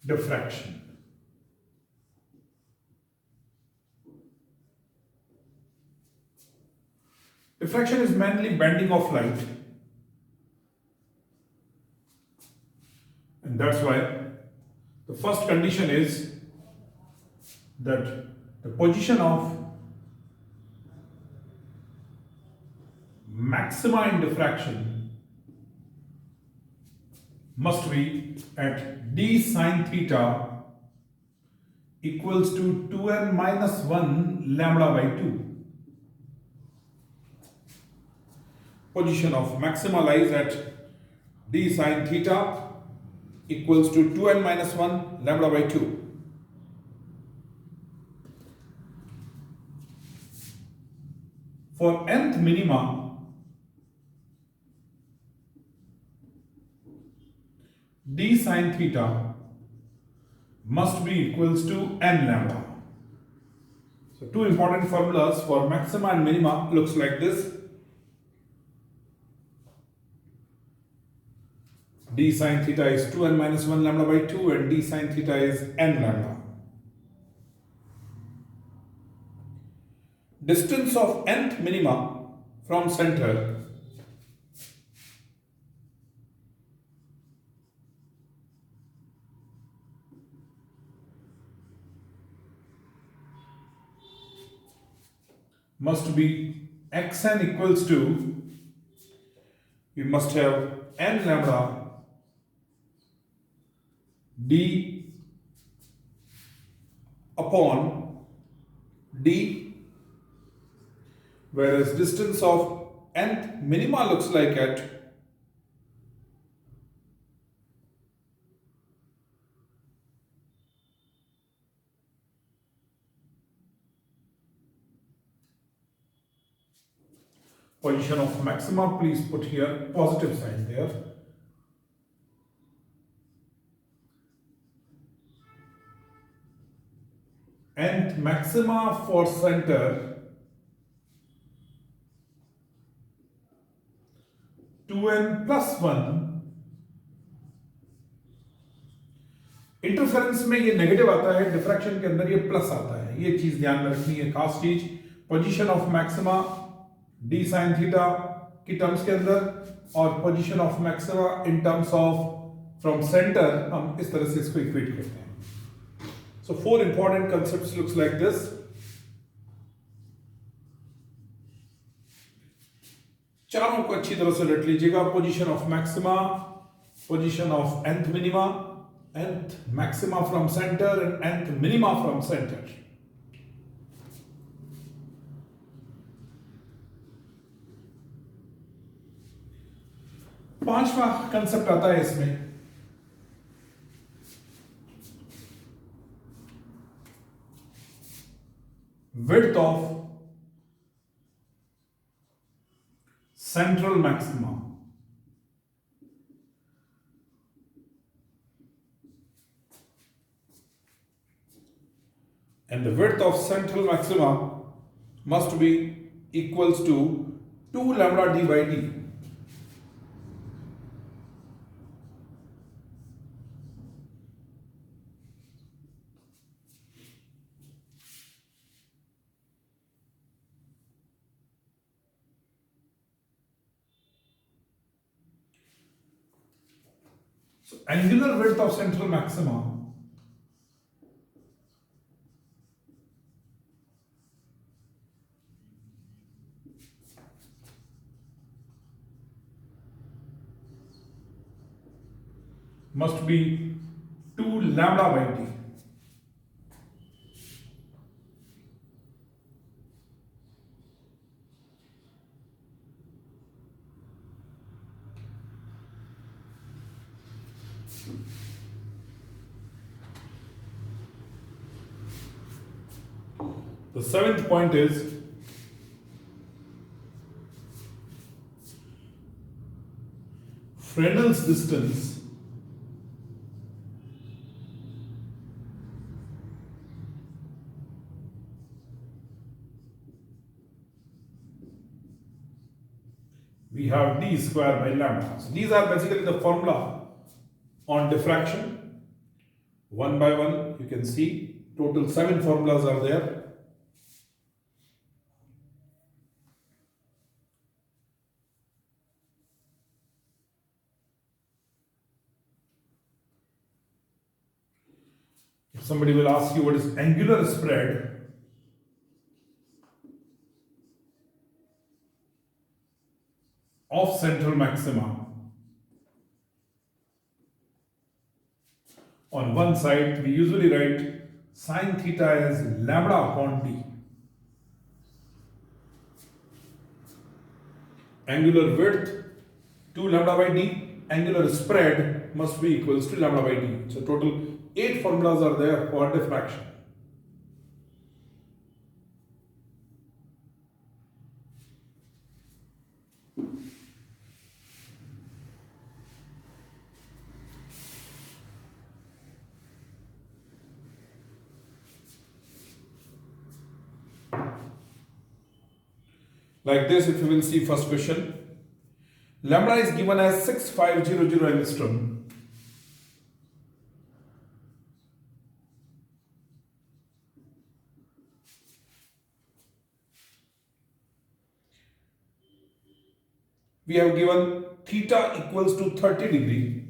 diffraction. Diffraction is mainly bending of light, and that's why the first condition is that the position of maxima in diffraction must be at d sine theta equals to 2n minus 1 lambda by 2. Position of maxima lies at d sine theta equals to 2n minus 1 lambda by 2. For nth minima, d sine theta must be equals to n lambda. So two important formulas for maxima and minima looks like this. D sine theta is 2n minus 1 lambda by 2 and d sine theta is n lambda. Distance of nth minima from center must be xn equals to, we must have n lambda d upon d, whereas distance of nth minima looks like at position of maxima, please put here positive sign there. Nth maxima for center 2n plus 1. Interference में ये negative आता है, diffraction के अंदर ये plus आता है, ये चीज ध्यान में रखनी है खास चीज. Position of maxima d sin theta की टर्म्स के अंदर और position of maxima in terms of from centre, हम इस तरह से इसको इक्वेट करते हैं. So four important concepts looks like this. चारों को अच्छी तरह से रट लीजिएगा. Position of maxima, position of nth minima, nth maxima from centre and nth minima from centre. पांचवा कंसेप्ट आता है इसमें, width of central maxima. And the width of central maxima must be equals to 2 lambda d by d. So angular width of central maxima must be 2 lambda by d. The seventh point is Fresnel's distance we have d square by lambda. So these are basically the formula on diffraction. One by one, you can see total 7 formulas are there. If somebody will ask you what is angular spread, of central maxima, on one side we usually write sine theta as lambda upon d. Angular width 2 lambda by d, angular spread must be equals to lambda by d. So total 8 formulas are there for diffraction. Like this, if you will see first question, lambda is given as 6500 angstrom. We have given theta equals to 30 degree.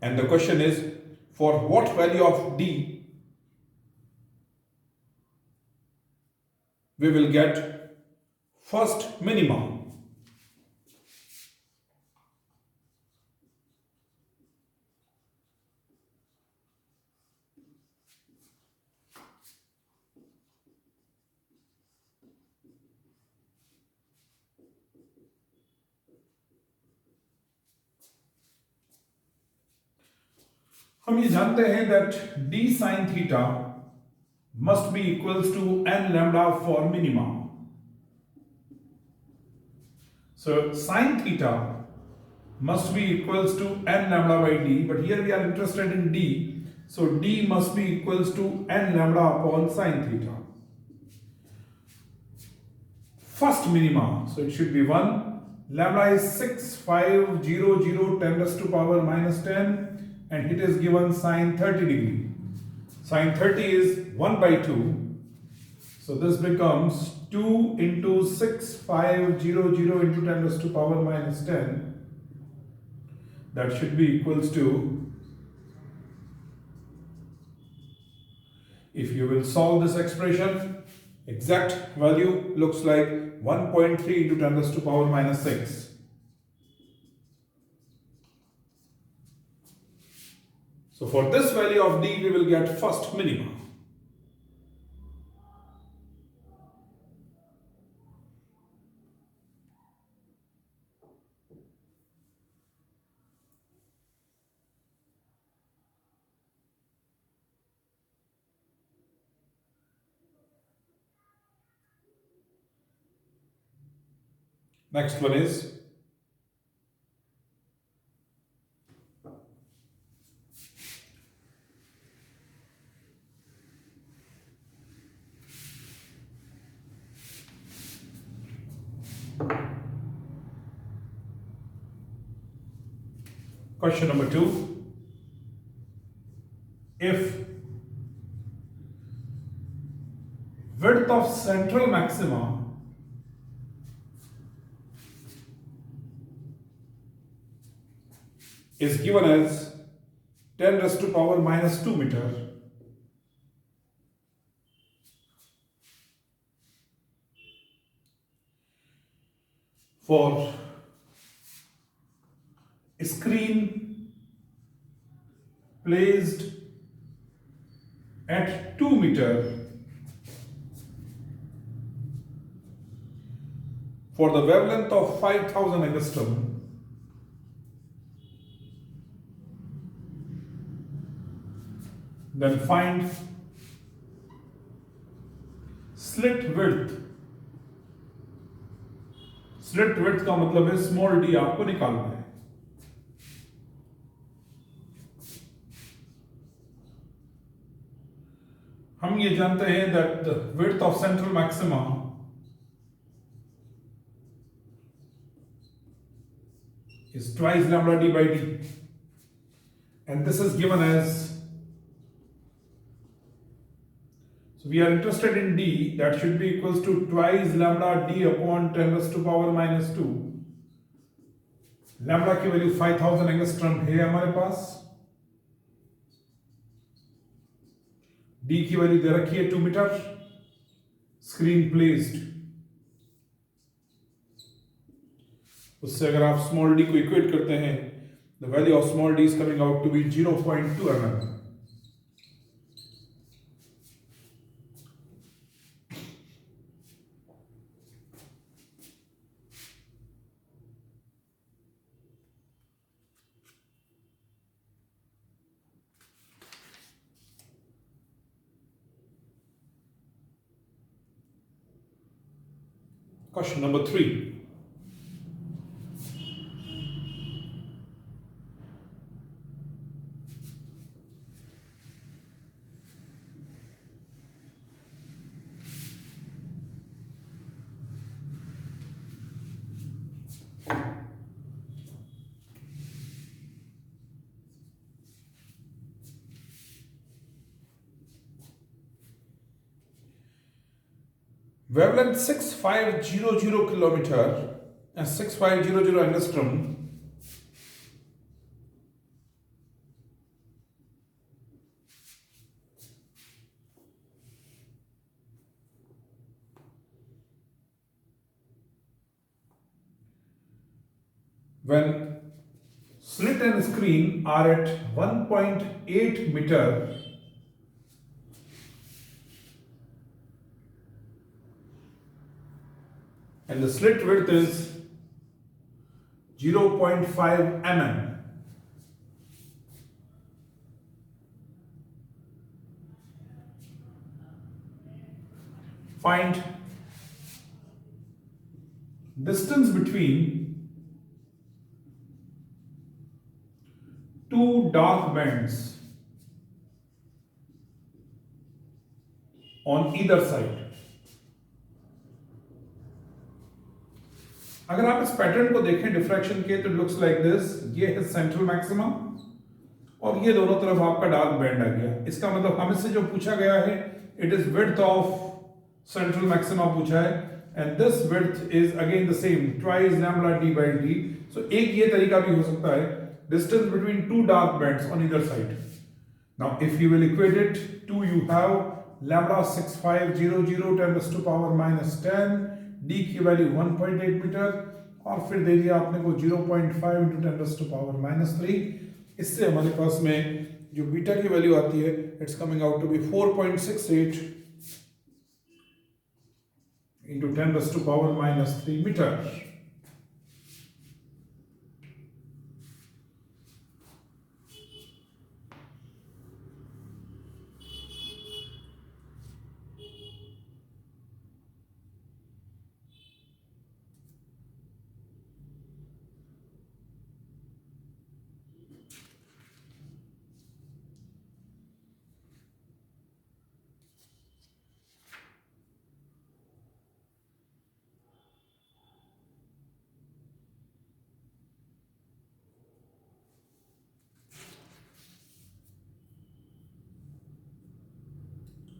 And the question is, for what value of d we will get first minima. हम ये जानते हैं that d sin theta must be equals to n lambda for minima. So sin theta must be equals to n lambda by d, but here we are interested in d, so d must be equals to n lambda upon sin theta. First minima, so it should be 1. Lambda is 6500 10 raised to power minus 10, and it is given sine 30 degree. Sine 30 is 1 by 2. So this becomes 2 into 6500 into 10 raised to power minus 10. That should be equals to, if you will solve this expression, exact value looks like 1.3 into 10 raised to power minus 6. So for this value of d, we will get first minima. Next one is question number 2. If width of central maxima is given as 10 raised to power minus 2 meter, for screen placed at 2 meter for the wavelength of 5000 angstrom, then find slit width. Slit width का मतलब है small D आपको निकालना है. हम ये जानते हैं that the width of central maxima is twice lambda d by d, and this is given as, so we are interested in d, that should be equals to twice lambda d upon 10 raised to power minus 2. Lambda की value 5000 angstrom है हमारे पास, D की value दे रखी है 2 metre, screen placed, उससे अगर आप small D को इक्वेट करते हैं, the value of small D is coming out to be 0.2 mm. Question number 3. Wavelength 6500 kilometer and 6500 angstrom when slit and screen are at 1.8 meter and the slit width is 0.5 mm. Find distance between two dark bands on either side. अगर आप इस pattern को देखें diffraction के तो looks like this, ये है central maxima और ये दोनों तरफ आपका डार्क बैंड आ गया। इसका मतलब हमसे जो पूछा गया है it is width of central maxima पूछा है and this width is again the same twice lambda D by D. So एक ये तरीका भी हो सकता है, distance between two dark bands on either side. Now if you will equate it to, you have lambda 6500 10 raised to power minus 10, D की वैल्यू 1.8 meter और फिर दे दिया आपने को 0.5 into 10 raised to power minus 3। इससे हमारे पास में जो बीटा की वैल्यू आती है it's coming out to be 4.68 into 10 raised to power minus 3 metre.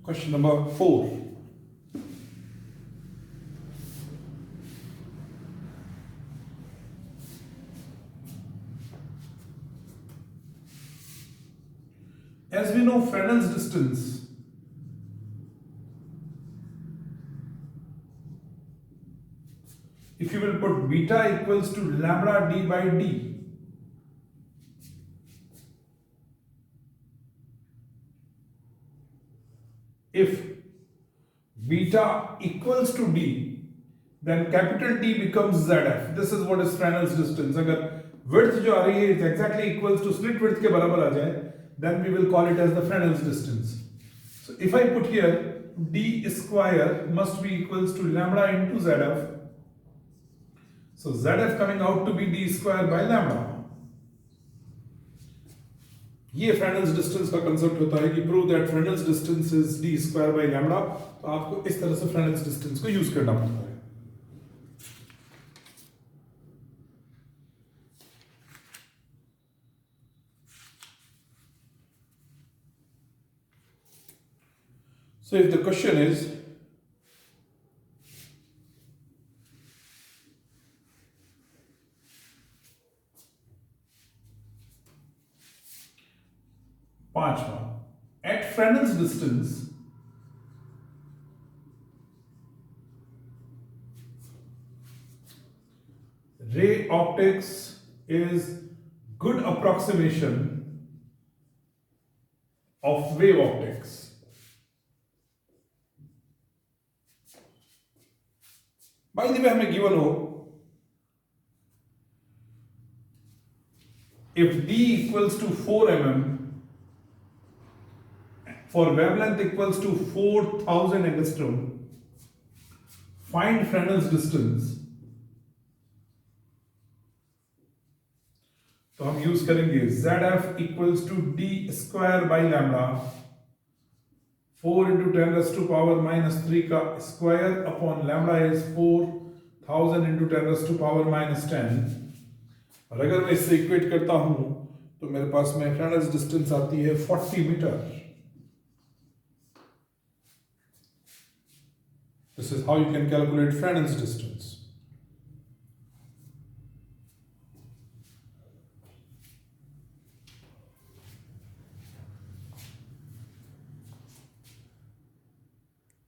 Question number 4. As we know Fresnel's distance, if you will put beta equals to lambda d by d, if beta equals to d, then capital D becomes ZF. This is what is Fresnel's distance. अगर width जो आ रही है is exactly equals to slit width के बराबर आ जाए, then we will call it as the Fresnel's distance. So if I put here d square must be equals to lambda into ZF. So ZF coming out to be d square by lambda. ये Fresnel's distance का concept होता है कि prove that Fresnel's distance is d square by lambda. तो आपको इस तरह से Fresnel's डिस्टेंस को यूज करना पड़ता है। So if the question is पांचवा, at Fresnel's distance ray optics is good approximation of wave optics. By the way, हमें given हो if d equals to 4 mm for wavelength equals to 4000 angstrom, find Fresnel's distance. तो हम use करेंगे ZF equals to d square by lambda 4 into 10 raised to power minus 3 का square upon lambda is 4000 into 10 raised to power minus 10. और अगर मैं इससे equate करता हूं तो मेरे पास में Fresnel's डिस्टेंस आती है 40 metre. This is how you can calculate Fresnel's distance.